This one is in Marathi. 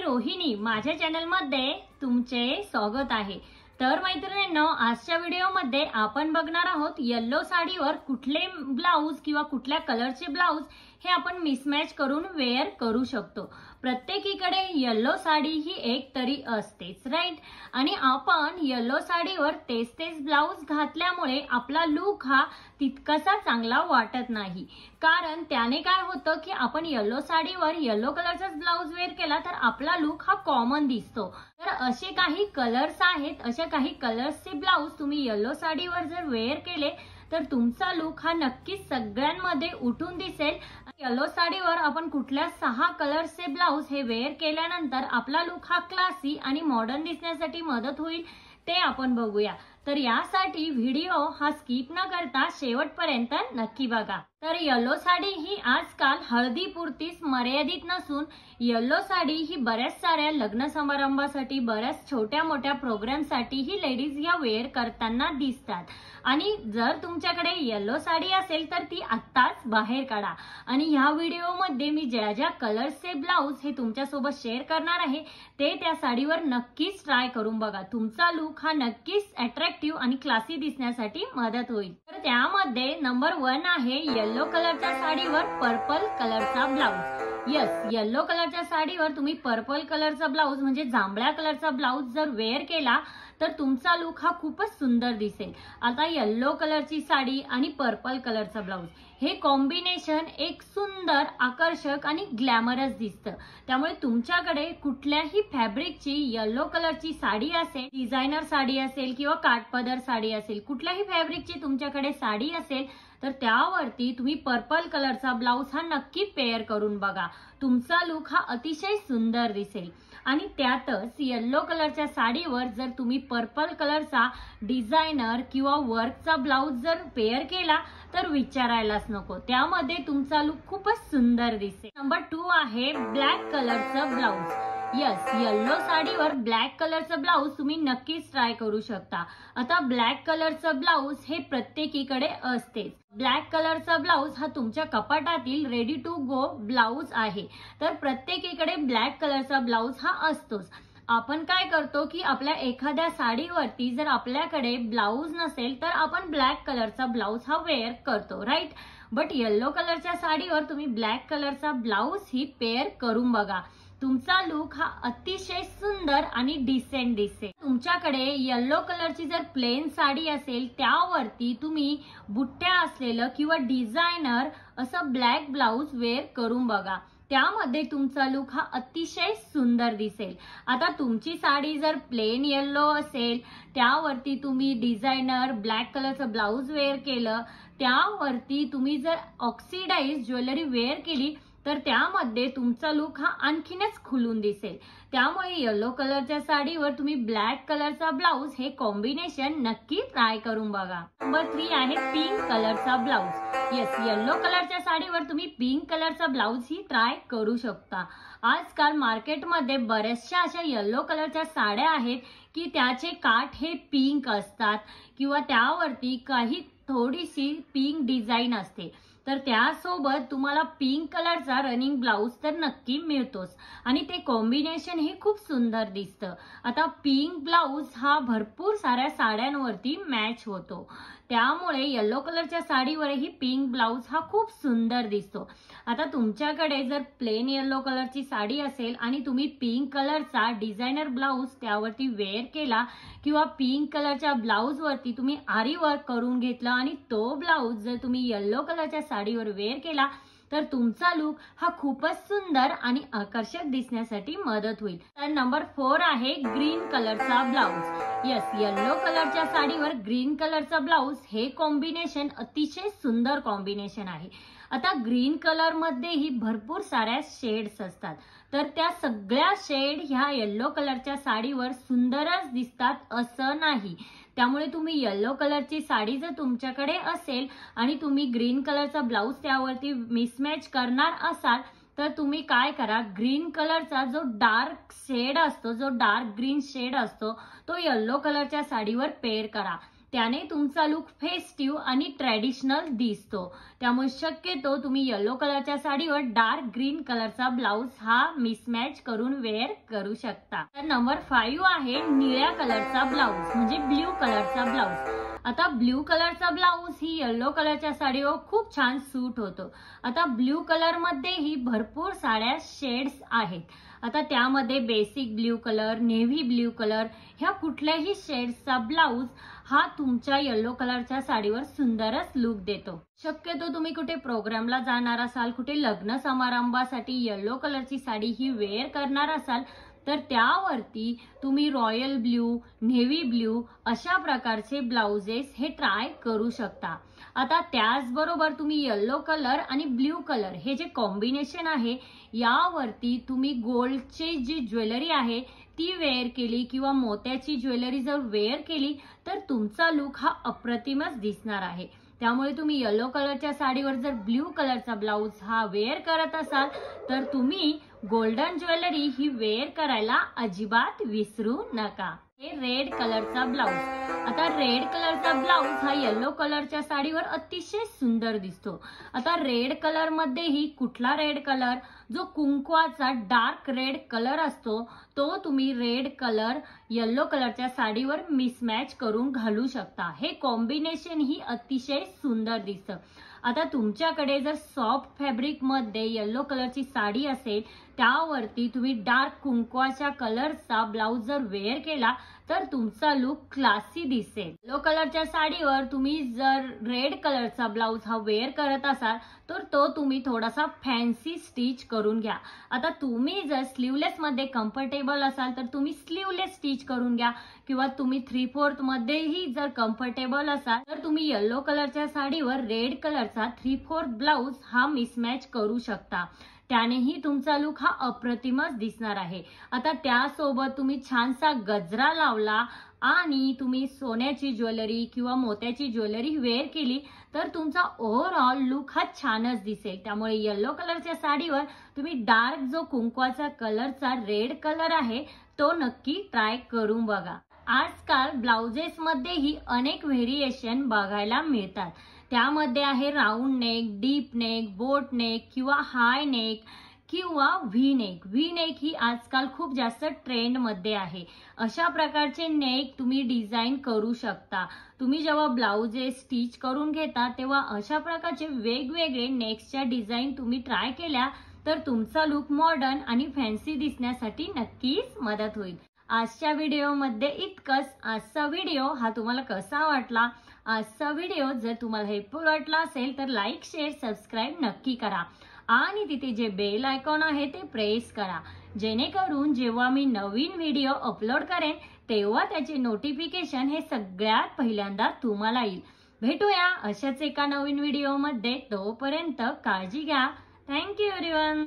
रोहिणी, माझ्या चॅनलमध्ये तुमचे स्वागत आहे। तर मैत्रिणींनो, आजच्या व्हिडिओमध्ये आपण बघणार आहोत येलो साडीवर कुठले ब्लाउज किंवा कुठल्या कलरचे ब्लाउज हे आपण मिसमॅच करून वेअर करू शकतो। प्रत्येकीकडे येलो साडी ही एक तरी असतेच, राईट। आणि आपण येलो साडीवर तेच ब्लाउज घातल्यामुळे आपला लुक हा तितकासा चांगला वाटत नाही। कारण त्याने काय होतं की आपण येलो साडीवर येलो कलरचाच ब्लाउज वेअर केला तर आपला लुक हा कॉमन दिसतो। तर असे काही कलर्स आहेत, अशा काही कलर्सचे ब्लाउज तुम्ही येलो साडीवर जर वेअर केले तर तुमचा लुक हा नक्कीच सगळ्यांमध्ये उठून दिसेल। येलो साडीवर आपण कुठल्या 6 कलर्सचे ब्लाउज हे वेअर केल्यानंतर आपला लुक हा क्लासी आणि मॉडर्न दिसण्यासाठी मदत होईल ते आपण बघूया। तर यासाठी व्हिडिओ हा स्किप न करता शेवटपर्यंत नक्की बघा। तर येलो साडी ही आजकाल हळदीपुरतीच मर्यादित नसून येलो साडी ही बऱ्याच साऱ्या लग्न समारंभासाठी, बऱ्याच छोट्या मोठ्या प्रोग्रामसाठी ही लेडीज या वेअर करताना दिसतात। आणि जर तुमच्याकडे येलो साडी असेल तर ती आत्ताच बाहेर काढा। आणि ह्या व्हिडिओमध्ये मी ज्या कलर्सचे ब्लाउज हे तुमच्यासोबत शेअर करणार आहे ते त्या साडीवर नक्कीच ट्राय करून बघा। तुमचा लुक हा नक्कीच अट्रॅक्टिव्ह आणि क्लासी दिसण्यासाठी मदत होईल। तर त्यामध्ये नंबर 1 आहे येलो कलरच्या साडीवर पर्पल कलरचा ब्लाउज। यस, येलो कलरच्या साडीवर तुम्ही पर्पल कलरचा ब्लाउज म्हणजे जांभळ्या कलरचा ब्लाउज जर वेअर केला तर तुमचा लुक हा खूपच सुंदर दिसेल। आता येलो कलरची साडी आणि पर्पल कलरचा ब्लाउज हे कॉम्बिनेशन एक सुंदर, आकर्षक आणि ग्लॅमरस दिसतं। त्यामुळे तुमच्याकडे कुठल्याही फॅब्रिकची येलो कलरची साडी असेल, डिझायनर साडी असेल किंवा काठपदर साडी असेल, कुठल्याही फॅब्रिकची तुमच्याकडे साडी असेल तर त्यावरती तुम्ही पर्पल कलरचा ब्लाउज हा नक्की पेअर करून बघा। तुमचा लुक हा अतिशय सुंदर दिसेल। आणि त्यातच येलो कलरच्या साडीवर जर तुम्ही पर्पल कलरचा डिझायनर किंवा वर्कचा ब्लाउज जर पेअर केला तर विचारायलाच नको, त्यामध्ये तुमचा लुक खूपच सुंदर दिसेल। नंबर 2 आहे ब्लॅक कलरचं ब्लाउज। यस, येलो साडीवर ब्लॅक कलरचं ब्लाउज तुम्ही नक्कीच ट्राय करू शकता। आता ब्लॅक कलरचं ब्लाउज हे प्रत्येकीकडे असतेच। ब्लॅक कलरचा ब्लाउज हा तुमच्या कपाटातील रेडी टू गो ब्लाउज आहे। तर प्रत्येकीकडे ब्लॅक कलरचा ब्लाउज हा असतोच। आपण काय करतो की आपल्या एखाद्या साडीवरती जर आपल्याकडे ब्लाउज नसेल तर आपण ब्लॅक कलरचा ब्लाउज हा वेअर करतो, राईट। बट येलो कलरच्या साडीवर तुम्ही ब्लॅक कलरचा ब्लाउज ही पेअर करून बघा। तुमचा लुक हा अतिशय सुंदर आणि डिसेंट दिसेल। तुमच्याकडे येलो कलरची जर प्लेन साडी असेल त्यावरती तुम्ही बुट्ट्या असलेलं किंवा डिझायनर असं ब्लॅक ब्लाउज वेअर करून बघा, त्यामध्ये तुमचा लुक हा अतिशय सुंदर दिसेल। आता तुमची साडी जर प्लेन येलो असेल त्यावरती तुम्ही डिझायनर ब्लॅक कलरचं ब्लाउज वेअर केलं, त्यावरती तुम्ही जर ऑक्सिडाइज ज्वेलरी वेअर केली तर त्यामध्ये तुमचा लुक हा आणखीनच खुलून दिसेल। त्यामुळे येलो कलरच्या साडीवर तुम्ही ब्लॅक कलरचा ब्लाउज हे कॉम्बिनेशन नक्की ट्राय करून बघा। नंबर 3 आहे पिंक कलरचा ब्लाउज। येस, येलो कलरच्या साडीवर तुम्ही पिंक कलरचा ब्लाउज ही ट्राय करू शकता। आजकाल मार्केटमध्ये बऱ्याचशा अशा येलो कलरच्या साड्या आहेत की त्याचे काठ हे पिंक असतात किंवा त्यावरती काही थोडीशी पिंक डिझाईन असते। तर त्यासोबत तुम्हाला पिंक कलरचा रनिंग ब्लाउज तर नक्की मिळतोच आणि ते कॉम्बिनेशन हे खूप सुंदर दिसतं। आता पिंक ब्लाउज हा भरपूर साऱ्या साड्यांवरती मॅच होतो, त्यामुळे येलो कलरच्या साडीवरही पिंक ब्लाउज हा खूप सुंदर दिसतो। आता तुमच्याकडे जर प्लेन येलो कलरची साडी असेल आणि तुम्ही पिंक कलरचा डिझायनर ब्लाउज त्यावरती वेअर केला किंवा पिंक कलरच्या ब्लाउज वरती तुम्ही आरी वर्क करून घेतला आणि तो ब्लाउज जर तुम्ही येलो कलरच्या साडीवर वेअर केला तर तुमचा लुक हा खूपच सुंदर आणि आकर्षक दिसण्यासाठी मदत होईल। तर नंबर 4 आहे ग्रीन कलरचा ब्लाउज। यस, येलो कलरच्या साडीवर ग्रीन कलरचा ब्लाउज हे कॉम्बिनेशन अतिशय सुंदर कॉम्बिनेशन आहे। आता ग्रीन कलर मध्येही भरपूर साऱ्या शेड्स असतात, तर त्या सगळ्या शेड ह्या येलो कलरच्या साडीवर सुंदरच दिसतात असं नाही। त्यामुळे तुम्ही येलो कलरची साडी जर तुमच्याकडे असेल आणि तुम्ही ग्रीन कलरचा ब्लाउज त्यावरती मिसमॅच करणार असाल तर तुम्ही काय करा, ग्रीन कलरचा जो डार्क शेड असतो, जो डार्क ग्रीन शेड असतो तो येलो कलरच्या साडीवर पेअर करा। त्याने तुमचा लुक फेस्टिव्ह आणि ट्रेडिशनल दिसतो। त्यामुळे शक्यतो तुम्ही येलो कलरच्या साडीवर डार्क ग्रीन कलरचा ब्लाउज हा मिसमॅच करून वेअर करू शकता। तर नंबर 5 आहे निळ्या कलरचा ब्लाउज म्हणजे ब्ल्यू कलरचा ब्लाउज। आता ब्ल्यू कलरचा ब्लाउज ही येलो कलरच्या साडीवर खूप छान सूट होतो। आता ब्ल्यू कलर मध्ये ही भरपूर साड्या शेड्स आहेत। आता त्यामध्ये basic blue colour, navy blue colour ह्या कुठल्याही शेड्सचा ब्लाउज हा तुमच्या येलो कलरच्या साडीवर सुंदरच लुक देतो। शक्यतो तुम्ही कुठे प्रोग्रामला जाणार असाल, कुठे लग्न समारंभासाठी येलो कलरची साडी ही वेअर करणार असाल तर त्यावरती तुम्ही रॉयल ब्ल्यू, नेव्ही ब्ल्यू अशा प्रकारचे ब्लाउजेस हे ट्राय करू शकता। आता त्याचबरोबर तुम्ही येलो कलर आणि ब्ल्यू कलर हे जे कॉम्बिनेशन आहे यावरती तुम्ही गोल्डची जी ज्वेलरी आहे ती वेअर केली किंवा मोत्याची ज्वेलरी जर वेअर केली तर तुमचा लुक हा अप्रतिमच दिसणार आहे। त्यामुळे तुम्ही येलो कलरच्या साडीवर जर ब्ल्यू कलरचा ब्लाउज हा वेअर करत असाल तर तुम्ही गोल्डन ज्वेलरी ही वेअर करायला अजिबात विसरू नका। हे रेड कलरचा ब्लाउज। आता रेड कलरचा ब्लाउज हा येलो कलरच्या साडीवर अतिशय सुंदर दिसतो। आता रेड कलर मध्येही कुठला रेड कलर, जो कुंकवाचा डार्क रेड कलर असतो तो तुम्ही रेड कलर येलो कलरच्या साडीवर मिसमॅच करून घालू शकता। हे कॉम्बिनेशन ही अतिशय सुंदर दिसतं। आता तुमच्याकडे जर सॉफ्ट फॅब्रिक मध्ये येलो कलरची साडी असेल त्यावरती तुम्ही डार्क कुंकवाच्या कलरचा ब्लाउज जर वेअर केला तर तुमचा लुक क्लासी दिसेल। येलो कलरच्या साडीवर तुम्ही जर रेड कलरचा ब्लाउज हा वेअर करत असाल तर तो तुम्ही थोडासा फॅन्सी स्टिच करून घ्या। आता तुम्ही जर स्लीवलेस मध्ये कम्फर्टेबल असाल तर तुम्ही स्लीवलेस स्टिच करून घ्या किंवा तुम्ही 3/4 मध्येही जर कम्फर्टेबल असाल तर तुम्ही येलो कलरच्या साडीवर रेड कलरचा 3/4 ब्लाउज हा मिसमॅच करू शकता। त्यानेही तुमचा लुक हा अप्रतिमच दिसणार आहे। आता त्यासोबत तुम्ही छानसा गजरा लावला आणि तुम्ही सोन्याची ज्वेलरी किंवा मोत्याची ज्वेलरी वेअर केली तर तुमचा ओव्हरऑल लुक हा छानच दिसेल। त्यामुळे येलो कलरच्या साडीवर तुम्ही डार्क जो कुंकवाचा कलरचा रेड कलर आहे तो नक्की ट्राय करून बघा। आजकाल ब्लाउजेस मध्येही अनेक व्हेरिएशन बघायला मिळतात। त्यामध्ये आहे राऊंड नेक, डीप नेक, बोट नेक किंवा हाय नेक किंवा व्ही नेक। व्ही नेक ही आजकाल खूप जास्त ट्रेंड मध्ये आहे। अशा प्रकारचे नेक तुम्ही डिझाईन करू शकता। तुम्ही जेव्हा ब्लाउजेस स्टिच करून घेता तेव्हा अशा प्रकारचे वेगवेगळे नेक्सच्या डिझाईन तुम्ही ट्राय केल्या तर तुमचा लुक मॉडर्न आणि फॅन्सी दिसण्यासाठी नक्कीच मदत होईल। आजच्या व्हिडिओमध्ये इतकंच। आजचा व्हिडिओ हा तुम्हाला कसा वाटला? आजचा व्हिडिओ जर तुम्हाला हेल्पफुल वाटला असेल तर लाईक, शेअर, सबस्क्राईब नक्की करा आणि तिथे जे बेल आयकॉन आहे ते प्रेस करा, जेणेकरून जेव्हा मी नवीन व्हिडिओ अपलोड करेन तेव्हा त्याचे नोटिफिकेशन हे सगळ्यात पहिल्यांदा तुम्हाला येईल। भेटूया अशाच एका नवीन व्हिडिओमध्ये। तोपर्यंत काळजी घ्या। Thank you everyone.